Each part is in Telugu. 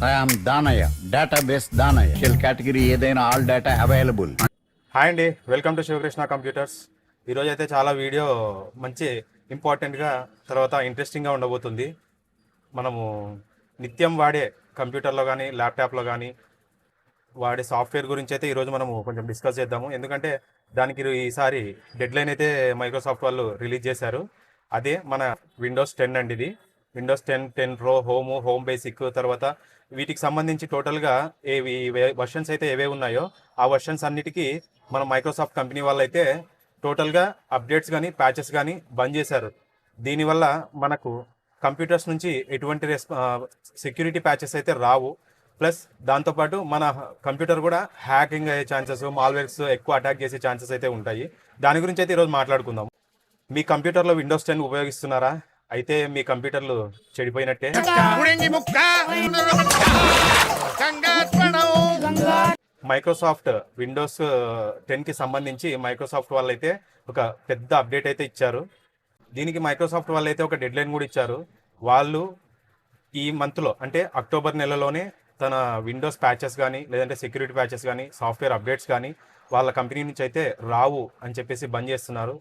I'm Danayya, database Danayya. షెల్ కేటగిరీ ఏదైనా ఆల్ డేటా అవైలబుల్. హాయ్ అండి, వెల్కమ్ టు శివకృష్ణ కంప్యూటర్స్. ఈరోజు అయితే చాలా వీడియో మంచి ఇంపార్టెంట్గా తర్వాత ఇంట్రెస్టింగ్గా ఉండబోతుంది. మనము నిత్యం వాడే కంప్యూటర్లో కానీ ల్యాప్టాప్లో కానీ వాడే సాఫ్ట్వేర్ గురించి అయితే ఈరోజు మనము కొంచెం డిస్కస్ చేద్దాము. ఎందుకంటే దానికి ఈసారి డెడ్లైన్ అయితే మైక్రోసాఫ్ట్ వాళ్ళు రిలీజ్ చేశారు. అదే మన విండోస్ 10 అండి. ఇది విండోస్ 10, 10 ప్రో, హోమ్ బేసిక్, తర్వాత వీటికి సంబంధించి టోటల్గా ఏవి వర్షన్స్ అయితే ఏవే ఉన్నాయో ఆ వర్షన్స్ అన్నిటికీ మన మైక్రోసాఫ్ట్ కంపెనీ వాళ్ళు అయితే టోటల్గా అప్డేట్స్ కానీ ప్యాచెస్ కానీ బంద్ చేశారు. దీనివల్ల మనకు కంప్యూటర్స్ నుంచి ఎటువంటి సెక్యూరిటీ ప్యాచెస్ అయితే రావు. ప్లస్ దాంతోపాటు మన కంప్యూటర్ కూడా హ్యాకింగ్ అయ్యే ఛాన్సెస్, మాల్వేర్స్ ఎక్కువ అటాక్ చేసే ఛాన్సెస్ అయితే ఉంటాయి. దాని గురించి అయితే ఈరోజు మాట్లాడుకుందాం. మీ కంప్యూటర్లో విండోస్ 10 ఉపయోగిస్తున్నారా? అయితే మీ కంప్యూటర్లు చెడిపోయినట్టే. మైక్రోసాఫ్ట్ విండోస్ 10కి సంబంధించి మైక్రోసాఫ్ట్ వాళ్ళు అయితే ఒక పెద్ద అప్డేట్ అయితే ఇచ్చారు. దీనికి మైక్రోసాఫ్ట్ వాళ్ళు అయితే ఒక డెడ్లైన్ కూడా ఇచ్చారు. వాళ్ళు ఈ మంత్లో అంటే అక్టోబర్ నెలలోనే తన విండోస్ ప్యాచెస్ కానీ లేదంటే సెక్యూరిటీ ప్యాచెస్ కానీ సాఫ్ట్వేర్ అప్డేట్స్ కానీ వాళ్ళ కంపెనీ నుంచి అయితే రావు అని చెప్పేసి బంద్ చేస్తున్నారు.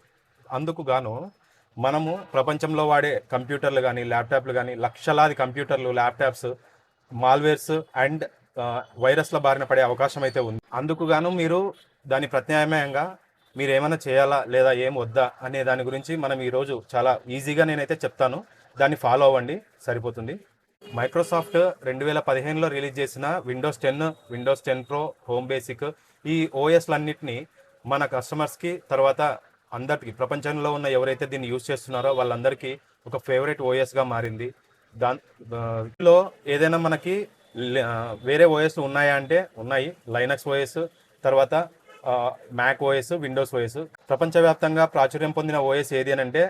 అందుకు గాను మనము ప్రపంచంలో వాడే కంప్యూటర్లు కానీ ల్యాప్టాప్లు కానీ లక్షలాది కంప్యూటర్లు, ల్యాప్టాప్స్ మాల్వేర్స్ అండ్ వైరస్ల బారిన పడే అవకాశం అయితే ఉంది. అందుకు గాను మీరు దాని ప్రత్యామ్నాయంగా మీరు ఏమైనా చేయాలా లేదా ఏం వద్దా అనే దాని గురించి మనం ఈరోజు చాలా ఈజీగా నేనైతే చెప్తాను. దాన్ని ఫాలో అవ్వండి, సరిపోతుంది. మైక్రోసాఫ్ట్ 2015లో రిలీజ్ చేసిన Windows 10, Windows 10 pro, home basic ఈ ఓఎస్లన్నింటినీ మన కస్టమర్స్కి తర్వాత అందరికి ప్రపంచంలో ఉన్న ఎవరైతే దీన్ని యూజ్ చేస్తున్నారో వాళ్ళందరికీ ఒక ఫేవరెట్ ఓఎస్గా మారింది. దానిలో ఏదైనా మనకి వేరే ఓఎస్ ఉన్నాయా అంటే ఉన్నాయి. లైనక్స్ ఓఎస్, తర్వాత మ్యాక్ ఓఎస్, విండోస్ ఓఎస్. ప్రపంచవ్యాప్తంగా ప్రాచుర్యం పొందిన ఓఎస్ ఏది అని అంటే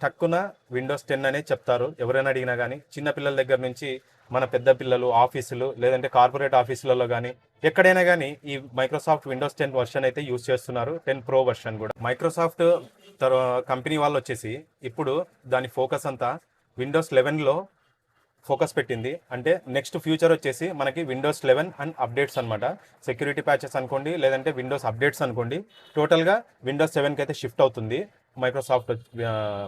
టక్కున విండోస్ 10 అనే చెప్తారు ఎవరైనా అడిగినా కానీ. చిన్నపిల్లల దగ్గర నుంచి మన పెద్ద పిల్లలు, ఆఫీసులు లేదంటే కార్పొరేట్ ఆఫీసులలో కానీ ఎక్కడైనా కానీ ఈ మైక్రోసాఫ్ట్ విండోస్ 10 వర్షన్ అయితే యూజ్ చేస్తున్నారు. 10 ప్రో వర్షన్ కూడా. మైక్రోసాఫ్ట్ కంపెనీ వాళ్ళు వచ్చేసి ఇప్పుడు దాని ఫోకస్ అంతా విండోస్ 11లో ఫోకస్ పెట్టింది. అంటే నెక్స్ట్ ఫ్యూచర్ వచ్చేసి మనకి విండోస్ 11 అండ్ అప్డేట్స్ అనమాట. సెక్యూరిటీ ప్యాచెస్ అనుకోండి లేదంటే విండోస్ అప్డేట్స్ అనుకోండి. టోటల్గా విండోస్ 7కి అయితే షిఫ్ట్ అవుతుంది మైక్రోసాఫ్ట్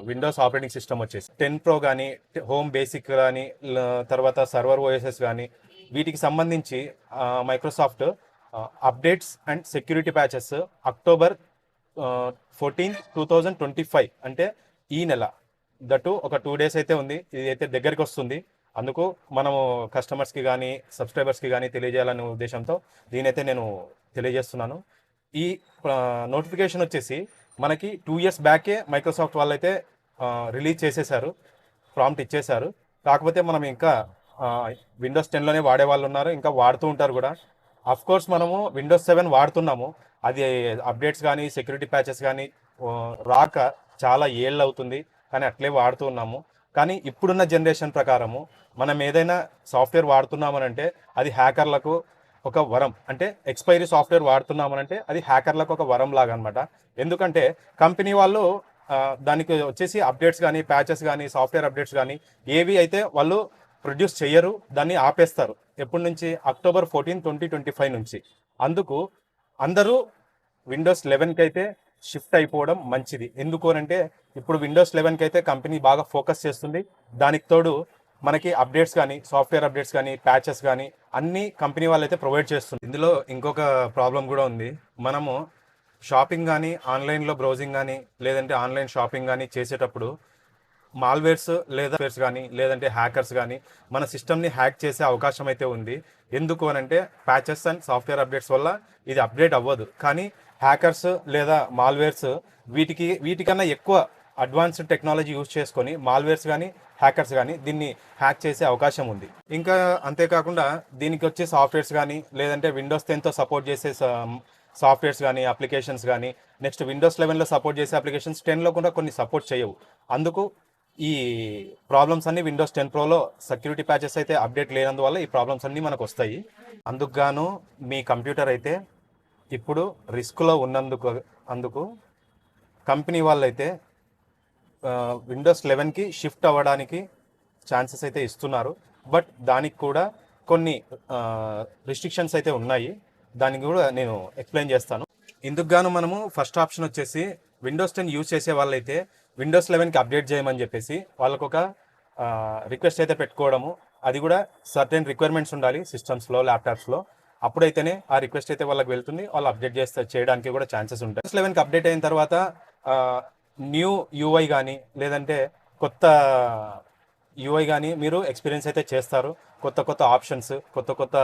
విండోస్ ఆపరేటింగ్ సిస్టమ్ వచ్చేసి. 10 ప్రో కానీ, హోమ్ బేసిక్ కానీ, తర్వాత సర్వర్ ఓఎస్ఎస్ కానీ వీటికి సంబంధించి Microsoft updates and security patches October 14, 2025 అంటే ఈ నెల దట్టు ఒక 2 days అయితే ఉంది. ఇది అయితే దగ్గరికి వస్తుంది. అందుకు మనము కస్టమర్స్కి కానీ సబ్స్క్రైబర్స్కి కానీ తెలియజేయాలనే ఉద్దేశంతో దీనైతే నేను తెలియజేస్తున్నాను. ఈ నోటిఫికేషన్ వచ్చేసి మనకి 2 years బ్యాకే మైక్రోసాఫ్ట్ వాళ్ళైతే రిలీజ్ చేసేసారు, ప్రాంప్ట్ ఇచ్చేశారు. కాకపోతే మనం ఇంకా విండోస్ 10లోనే వాడే వాళ్ళు ఉన్నారు, ఇంకా వాడుతూ ఉంటారు కూడా. కోర్స్ మనము విండోస్ 7 వాడుతున్నాము. అది అప్డేట్స్ కానీ సెక్యూరిటీ ప్యాచెస్ కానీ రాక చాలా ఏళ్ళు అవుతుంది, కానీ అట్లే వాడుతూ ఉన్నాము. కానీ ఇప్పుడున్న జనరేషన్ ప్రకారము మనం ఏదైనా సాఫ్ట్వేర్ వాడుతున్నామనంటే అది హ్యాకర్లకు ఒక వరం. అంటే ఎక్స్పైరీ సాఫ్ట్వేర్ వాడుతున్నామనంటే అది హ్యాకర్లకు ఒక వరం లాగా అనమాట. ఎందుకంటే కంపెనీ వాళ్ళు దానికి వచ్చేసి అప్డేట్స్ కానీ ప్యాచెస్ కానీ సాఫ్ట్వేర్ అప్డేట్స్ కానీ ఏవి అయితే వాళ్ళు ప్రొడ్యూస్ చేయరు, దాన్ని ఆపేస్తారు. ఎప్పటి నుంచి? అక్టోబర్ 14, 2025 నుంచి. అందుకు అందరూ విండోస్ 11కి అయితే షిఫ్ట్ అయిపోవడం మంచిది. ఎందుకు అంటే ఇప్పుడు విండోస్ 11కి అయితే కంపెనీ బాగా ఫోకస్ చేస్తుంది. దానికి తోడు మనకి అప్డేట్స్ కానీ సాఫ్ట్వేర్ అప్డేట్స్ కానీ ప్యాచెస్ కానీ అన్ని కంపెనీ వాళ్ళు అయితే ప్రొవైడ్ చేస్తుంది. ఇందులో ఇంకొక ప్రాబ్లం కూడా ఉంది. మనము షాపింగ్ కానీ ఆన్లైన్లో బ్రౌజింగ్ కానీ లేదంటే ఆన్లైన్ షాపింగ్ కానీ చేసేటప్పుడు మాల్వేర్స్ కానీ లేదంటే హ్యాకర్స్ కానీ మన సిస్టమ్ని హ్యాక్ చేసే అవకాశం అయితే ఉంది. ఎందుకు అనంటే ప్యాచెస్ అండ్ సాఫ్ట్వేర్ అప్డేట్స్ వల్ల ఇది అప్డేట్ అవ్వదు. కానీ హ్యాకర్స్ లేదా మాల్వేర్స్ వీటికన్నా ఎక్కువ అడ్వాన్స్డ్ టెక్నాలజీ యూజ్ చేసుకొని మాల్వేర్స్ కానీ హ్యాకర్స్ కానీ దీన్ని హ్యాక్ చేసే అవకాశం ఉంది. ఇంకా అంతేకాకుండా దీనికి వచ్చే సాఫ్ట్వేర్స్ కానీ లేదంటే విండోస్ 10తో సపోర్ట్ చేసే సాఫ్ట్వేర్స్ కానీ అప్లికేషన్స్ కానీ నెక్స్ట్ విండోస్ 11లో సపోర్ట్ చేసే అప్లికేషన్స్ 10లో కూడా కొన్ని సపోర్ట్ చేయవు. అందుకు ఈ ప్రాబ్లమ్స్ అన్ని విండోస్ 10 ప్రోలో సెక్యూరిటీ ప్యాచెస్ అయితే అప్డేట్ లేనందువల్ల ఈ ప్రాబ్లమ్స్ అన్నీ మనకు వస్తాయి. అందుకు గాను మీ కంప్యూటర్ అయితే ఇప్పుడు రిస్క్లో అందుకు కంపెనీ వాళ్ళైతే విండోస్ 11కి షిఫ్ట్ అవ్వడానికి ఛాన్సెస్ అయితే ఇస్తున్నారు. బట్ దానికి కూడా కొన్ని రిస్ట్రిక్షన్స్ అయితే ఉన్నాయి. దానికి కూడా నేను ఎక్స్ప్లెయిన్ చేస్తాను. ఇందుకు గాను మనము ఫస్ట్ ఆప్షన్ వచ్చేసి విండోస్ 10 యూజ్ చేసే వాళ్ళైతే విండోస్ 11కి అప్డేట్ చేయమని చెప్పేసి వాళ్ళకు ఒక రిక్వెస్ట్ అయితే పెట్టుకోవడము. అది కూడా సర్టెన్ రిక్వైర్మెంట్స్ ఉండాలి సిస్టమ్స్లో, ల్యాప్టాప్స్లో. అప్పుడైతేనే ఆ రిక్వెస్ట్ అయితే వాళ్ళకి వెళ్తుంది, వాళ్ళు అప్డేట్ చేయడానికి కూడా ఛాన్సెస్ ఉంటాయి. విండోస్ 11కి అప్డేట్ అయిన తర్వాత న్యూ యూఐ కానీ లేదంటే కొత్త యూఐ కానీ మీరు ఎక్స్పీరియన్స్ అయితే చేస్తారు. కొత్త ఆప్షన్స్, కొత్త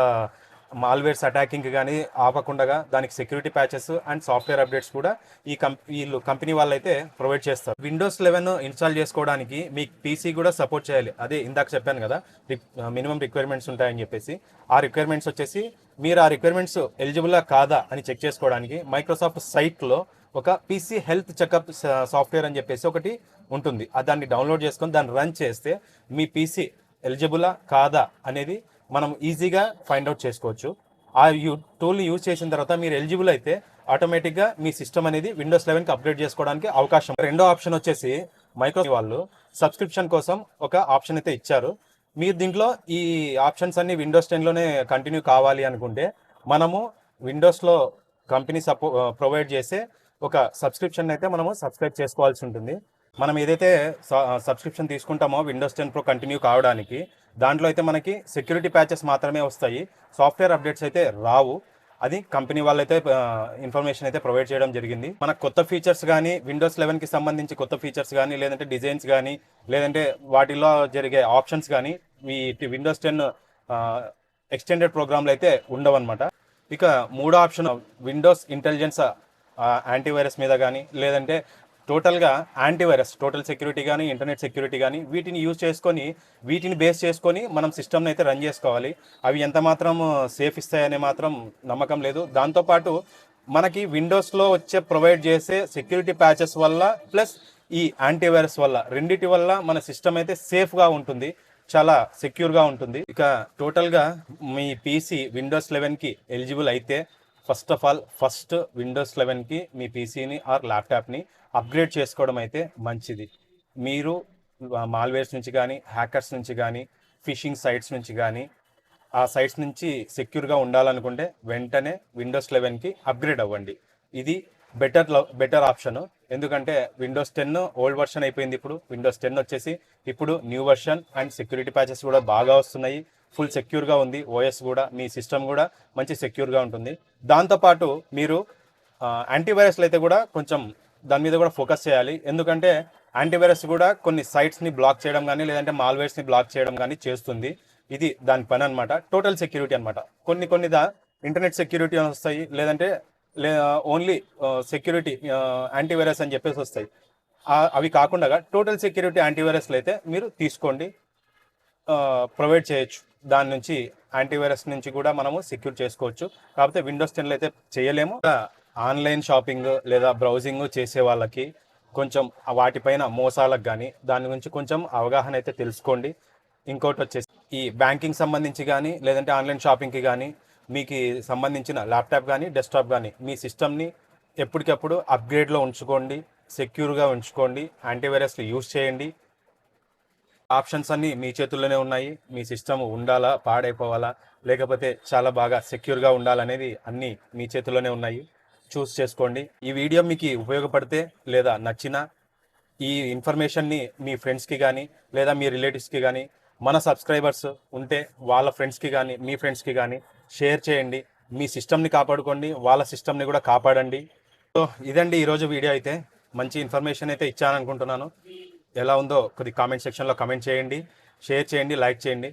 మాల్వేర్స్ అటాకింగ్ కానీ ఆపకుండా దానికి security patches and software updates కూడా వీళ్ళు కంపెనీ వాళ్ళు అయితే ప్రొవైడ్ చేస్తారు. విండోస్ 11 ఇన్స్టాల్ చేసుకోవడానికి మీ పీసీ కూడా సపోర్ట్ చేయాలి. అదే ఇందాక చెప్పాను కదా, మినిమం రిక్వైర్మెంట్స్ ఉంటాయని చెప్పేసి. ఆ రిక్వైర్మెంట్స్ వచ్చేసి మీరు ఆ రిక్వైర్మెంట్స్ ఎలిజిబుల్లా కాదా అని చెక్ చేసుకోవడానికి మైక్రోసాఫ్ట్ సైట్లో ఒక పీసీ హెల్త్ చెకప్ సాఫ్ట్వేర్ అని చెప్పేసి ఒకటి ఉంటుంది. దాన్ని డౌన్లోడ్ చేసుకొని దాన్ని రన్ చేస్తే మీ పీసీ ఎలిజిబులా కాదా అనేది మనం ఈజీగా ఫైండ్ అవుట్ చేసుకోవచ్చు. ఆ టూల్ని యూజ్ చేసిన తర్వాత మీరు ఎలిజిబుల్ అయితే ఆటోమేటిక్గా మీ సిస్టమ్ అనేది విండోస్ 11కి అప్గ్రేడ్ చేసుకోవడానికి అవకాశం. రెండో ఆప్షన్ వచ్చేసి మైక్రోసాఫ్ట్ వాళ్ళు సబ్స్క్రిప్షన్ కోసం ఒక ఆప్షన్ అయితే ఇచ్చారు. మీరు దీంట్లో ఈ ఆప్షన్స్ అన్ని విండోస్ 10లోనే కంటిన్యూ కావాలి అనుకుంటే మనము విండోస్లో కంపెనీ ప్రొవైడ్ చేసే ఒక సబ్స్క్రిప్షన్ అయితే మనము సబ్స్క్రైబ్ చేసుకోవాల్సి ఉంటుంది. మనం ఏదైతే సబ్స్క్రిప్షన్ తీసుకుంటామో విండోస్ 10 Pro కంటిన్యూ కావడానికి, దాంట్లో అయితే మనకి సెక్యూరిటీ ప్యాచెస్ మాత్రమే వస్తాయి, సాఫ్ట్వేర్ అప్డేట్స్ అయితే రావు. అది కంపెనీ వాళ్ళైతే ఇన్ఫర్మేషన్ అయితే ప్రొవైడ్ చేయడం జరిగింది. మనకు కొత్త ఫీచర్స్ కానీ, విండోస్ 11కి సంబంధించి కొత్త ఫీచర్స్ కానీ, లేదంటే డిజైన్స్ కానీ, లేదంటే వాటిలో జరిగే ఆప్షన్స్ కానీ ఈ విండోస్ 10 ఎక్స్టెండెడ్ ప్రోగ్రామ్లు అయితే ఉండవన్నమాట. ఇక మూడో ఆప్షన్ విండోస్ ఇంటెలిజెన్స్ యాంటీవైరస్ మీద కానీ, లేదంటే టోటల్గా యాంటీవైరస్, టోటల్ సెక్యూరిటీ కానీ, ఇంటర్నెట్ సెక్యూరిటీ కానీ వీటిని యూజ్ చేసుకొని, వీటిని బేస్ చేసుకొని మనం సిస్టమ్ని అయితే రన్ చేసుకోవాలి. అవి ఎంత మాత్రం సేఫ్ ఇస్తాయనే మాత్రం నమ్మకం లేదు. దాంతోపాటు మనకి విండోస్లో ప్రొవైడ్ చేసే సెక్యూరిటీ ప్యాచెస్ వల్ల ప్లస్ ఈ యాంటీవైరస్ వల్ల, రెండిటి వల్ల మన సిస్టమ్ అయితే సేఫ్గా ఉంటుంది, చాలా సెక్యూర్గా ఉంటుంది. ఇక టోటల్గా మీ పీసీ విండోస్ 11కి ఎలిజిబుల్ అయితే ఫస్ట్ విండోస్ 11కి మీ పీసీని ఆర్ ల్యాప్టాప్ని అప్గ్రేడ్ చేసుకోవడం అయితే మంచిది. మీరు మాల్వేర్స్ నుంచి కానీ, హ్యాకర్స్ నుంచి కానీ, ఫిషింగ్ సైట్స్ నుంచి కానీ, ఆ సైట్స్ నుంచి సెక్యూర్గా ఉండాలనుకుంటే వెంటనే విండోస్ 11కి అప్గ్రేడ్ అవ్వండి. ఇది బెటర్ ఆప్షన్. ఎందుకంటే విండోస్ 10 ఓల్డ్ వర్షన్ అయిపోయింది. ఇప్పుడు విండోస్ 10 వచ్చేసి ఇప్పుడు new version and security patches కూడా బాగా వస్తున్నాయి. ఫుల్ సెక్యూర్గా ఉంది ఓఎస్ కూడా, మీ సిస్టమ్ కూడా మంచి సెక్యూర్గా ఉంటుంది. దాంతోపాటు మీరు యాంటీవైరస్లు అయితే కూడా కొంచెం దాని మీద కూడా ఫోకస్ చేయాలి. ఎందుకంటే యాంటీవైరస్ కూడా కొన్ని సైట్స్ని బ్లాక్ చేయడం కానీ, లేదంటే మాల్వేర్స్ని బ్లాక్ చేయడం కానీ చేస్తుంది. ఇది దాని పని అనమాట. టోటల్ సెక్యూరిటీ అనమాట. కొన్ని ఇంటర్నెట్ సెక్యూరిటీ వస్తాయి, లేదంటే ఓన్లీ సెక్యూరిటీ యాంటీవైరస్ అని చెప్పేసి వస్తాయి. అవి కాకుండా టోటల్ సెక్యూరిటీ యాంటీవైరస్లు అయితే మీరు తీసుకోండి, ప్రొవైడ్ చేయొచ్చు. దాని నుంచి యాంటీవైరస్ నుంచి కూడా మనము సెక్యూర్ చేసుకోవచ్చు. కాకపోతే విండోస్ 10లో అయితే చేయలేము. ఆన్లైన్ షాపింగ్ లేదా బ్రౌజింగ్ చేసే వాళ్ళకి కొంచెం వాటిపైన మోసాలకు కానీ దాని గురించి కొంచెం అవగాహన అయితే తెలుసుకోండి. ఇంకోటి వచ్చేసి ఈ బ్యాంకింగ్ సంబంధించి కానీ, లేదంటే ఆన్లైన్ షాపింగ్కి కానీ, మీకు సంబంధించిన ల్యాప్టాప్ కానీ, డెస్క్టాప్ కానీ మీ సిస్టమ్ని ఎప్పటికప్పుడు అప్గ్రేడ్లో ఉంచుకోండి, సెక్యూర్గా ఉంచుకోండి, యాంటీవైరస్లు యూజ్ చేయండి. ఆప్షన్స్ అన్నీ మీ చేతుల్లోనే ఉన్నాయి. మీ సిస్టమ్ ఉండాలా, పాడైపోవాలా, లేకపోతే చాలా బాగా సెక్యూర్గా ఉండాలనేది అన్నీ మీ చేతుల్లోనే ఉన్నాయి. చూస్ చేసుకోండి. ఈ వీడియో మీకు ఉపయోగపడితే లేదా నచ్చినా ఈ ఇన్ఫర్మేషన్ని మీ ఫ్రెండ్స్కి కానీ, లేదా మీ రిలేటివ్స్కి కానీ, మన సబ్స్క్రైబర్స్ ఉంటే వాళ్ళ ఫ్రెండ్స్కి కానీ, మీ ఫ్రెండ్స్కి కానీ షేర్ చేయండి. మీ సిస్టమ్ని కాపాడుకోండి, వాళ్ళ సిస్టమ్ని కూడా కాపాడండి. సో ఇదండి ఈరోజు వీడియో. అయితే మంచి ఇన్ఫర్మేషన్ అయితే ఇచ్చాననుకుంటున్నాను. ఎలా ఉందో కొద్ది కామెంట్ సెక్షన్లో కామెంట్ చేయండి, షేర్ చేయండి, లైక్ చేయండి.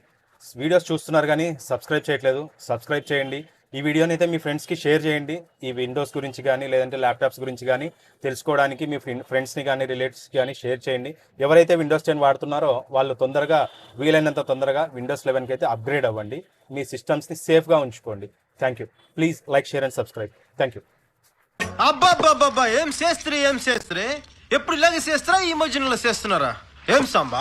వీడియోస్ చూస్తున్నారు కానీ సబ్స్క్రైబ్ చేయట్లేదు, సబ్స్క్రైబ్ చేయండి. ఈ వీడియోని అయితే మీ ఫ్రెండ్స్కి షేర్ చేయండి. ఈ విండోస్ గురించి కానీ, లేదంటే ల్యాప్టాప్స్ గురించి కానీ తెలుసుకోవడానికి మీ ఫ్రెండ్స్ని కానీ, రిలేటివ్స్కి కానీ షేర్ చేయండి. ఎవరైతే విండోస్ 10 వాడుతున్నారో వాళ్ళు వీలైనంత తొందరగా విండోస్ 11కి అయితే అప్గ్రేడ్ అవ్వండి. మీ సిస్టమ్స్ని సేఫ్గా ఉంచుకోండి. Thank you. Please like, share and subscribe. Thank you. అబ్బా ఏం చేస్త్రీ ఎప్పుడు ఇలాగే చేస్తారా? ఈ మధ్యలో చేస్తున్నారా? ఏం సంబా